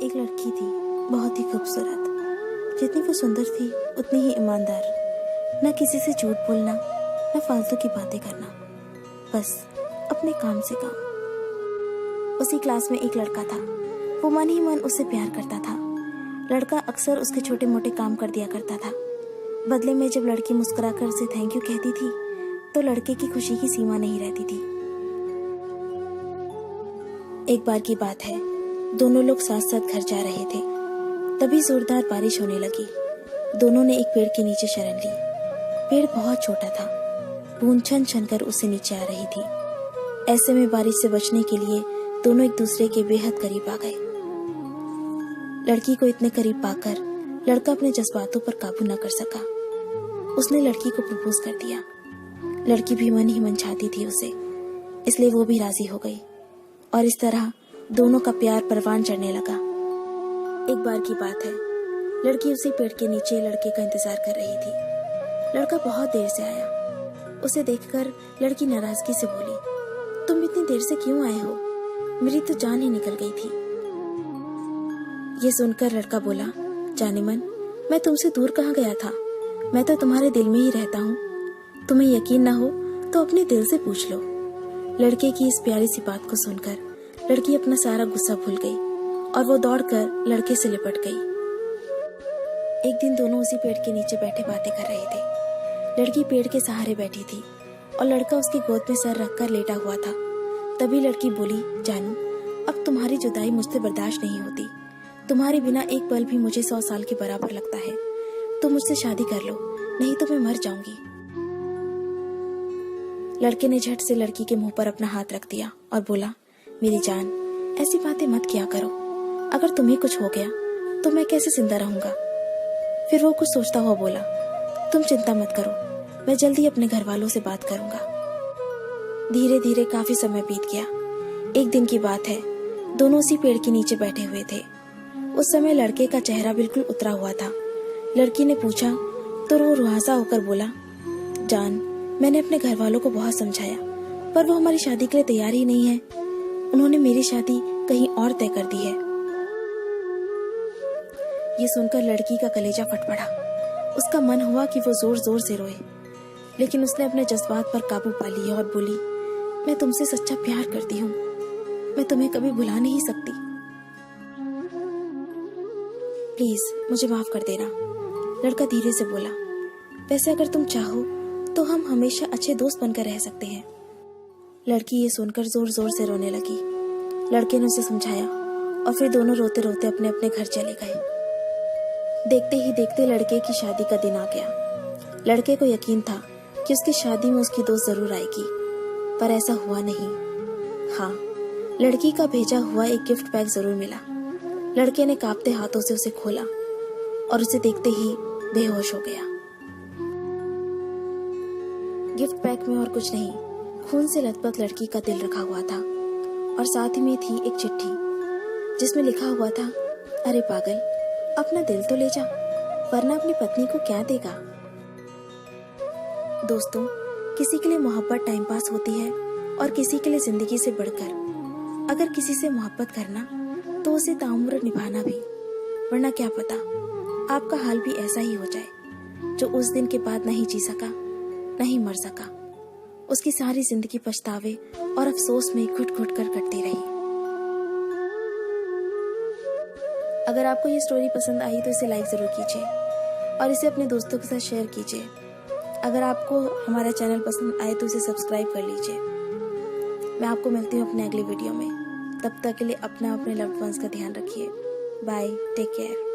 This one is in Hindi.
एक लड़की थी, बहुत ही खूबसूरत। जितनी वो सुंदर थी उतनी ही ईमानदार। ना किसी से झूठ बोलना, ना फालतू की बातें करना, बस अपने काम से काम। उसी क्लास में एक लड़का था। वो मन ही मन उससे प्यार करता था। लड़का अक्सर उसके छोटे मोटे काम कर दिया करता था। बदले में जब लड़की मुस्कुराकर उसे थैंक यू कहती थी तो लड़के की खुशी की सीमा नहीं रहती थी। एक बार की बात है, दोनों लोग साथ साथ घर जा रहे थे। तभी जोरदार बारिश होने लगी। दोनों ने एक पेड़ के नीचे शरण ली। पेड़ बहुत छोटा था, बूंद छन छन कर उससे नीचे आ रही थी। ऐसे में बारिश से बचने के लिए दोनों एक दूसरे के बेहद करीब आ गए। लड़की को इतने करीब पाकर लड़का अपने जज्बातों पर काबू न कर सका। उसने लड़की को प्रपोज कर दिया। लड़की भी मन ही मन चाहती थी उसे, इसलिए वो भी राजी हो गई और इस तरह दोनों का प्यार परवान चढ़ने लगा। एक बार की बात है, लड़की उसी पेड़ के नीचे लड़के का इंतजार कर रही थी। लड़का बहुत देर से आया। उसे देखकर लड़की नाराजगी से बोली, तुम इतनी देर से क्यों आए हो? मेरी तो जान ही निकल गई थी। ये सुनकर लड़का बोला, जाने मन, मैं तुमसे दूर कहाँ गया था? मैं तो तुम्हारे दिल में ही रहता हूँ। तुम्हें यकीन ना हो तो अपने दिल से पूछ लो। लड़के की इस प्यारी सी बात को सुनकर लड़की अपना सारा गुस्सा भूल गई और वो दौड़कर लड़के से लिपट गई। एक दिन दोनों उसी पेड़ के नीचे बैठे बातें कर रहे थे। लड़की पेड़ के सहारे बैठी थी और लड़का उसकी गोद में सर रखकर लेटा हुआ था। तभी लड़की बोली, जानू, अब तुम्हारी जुदाई मुझसे बर्दाश्त नहीं होती। तुम्हारे बिना एक पल भी मुझे 100 साल के बराबर लगता है। तुम मुझसे शादी कर लो, नहीं तो मैं मर जाऊंगी। लड़के ने झट से लड़की के मुंह पर अपना हाथ रख दिया और बोला, मेरी जान, ऐसी बातें मत किया करो। अगर तुम्हें कुछ हो गया तो मैं कैसे जिंदा रहूंगा? फिर वो कुछ सोचता हुआ बोला, तुम चिंता मत करो, मैं जल्दी अपने घर वालों से बात करूंगा। धीरे धीरे काफी समय बीत गया। एक दिन की बात है, दोनों उसी पेड़ के नीचे बैठे हुए थे। उस समय लड़के का चेहरा बिल्कुल उतरा हुआ था। लड़की ने पूछा तो वो रुहासा होकर बोला, जान, मैंने अपने घर वालों को बहुत समझाया, पर वो हमारी शादी के लिए तैयार ही नहीं है। उन्होंने मेरी शादी कहीं और तय कर दी है। ये सुनकर लड़की का कलेजा फट पड़ा। उसका मन हुआ कि वो जोर जोर से रोए, लेकिन उसने अपने जज्बात पर काबू पा लिया और बोली, मैं तुमसे सच्चा प्यार करती हूँ। मैं तुम्हें कभी भुला नहीं सकती। प्लीज मुझे माफ कर देना। लड़का धीरे से बोला, वैसे अगर तुम चाहो तो हम हमेशा अच्छे दोस्त बनकर रह सकते हैं। लड़की ये सुनकर जोर जोर से रोने लगी। लड़के ने उसे समझाया और फिर दोनों रोते रोते अपने अपने घर चले गए। देखते ही देखते लड़के की शादी का दिन आ गया। लड़के को यकीन था कि उसकी शादी में उसकी दोस्त जरूर आएगी, पर ऐसा हुआ नहीं। हाँ, लड़की का भेजा हुआ एक गिफ्ट पैक जरूर मिला। लड़के ने कांपते हाथों से उसे खोला और उसे देखते ही बेहोश हो गया। गिफ्ट पैक में और कुछ नहीं, खून से लथपथ लड़की का दिल रखा हुआ था और साथ ही में थी एक चिट्ठी जिसमें लिखा हुआ था, अरे पागल, अपना दिल तो ले जा, वरना अपनी पत्नी को क्या देगा। दोस्तों, किसी के लिए मोहब्बत टाइम पास होती है और किसी के लिए जिंदगी से बढ़कर। अगर किसी से मोहब्बत करना तो उसे ताउम्र निभाना भी, वरना क्या पता आपका हाल भी ऐसा ही हो जाए जो उस दिन के बाद नहीं जी सका, नहीं मर सका। उसकी सारी जिंदगी पछतावे और अफसोस में घुट घुट कर कटती रही। अगर आपको ये स्टोरी पसंद आई तो इसे लाइक जरूर कीजिए और इसे अपने दोस्तों के साथ शेयर कीजिए। अगर आपको हमारा चैनल पसंद आए तो इसे सब्सक्राइब कर लीजिए। मैं आपको मिलती हूँ अपने अगले वीडियो में। तब तक के लिए अपने लव्ड वंस का ध्यान रखिए। Bye, take care.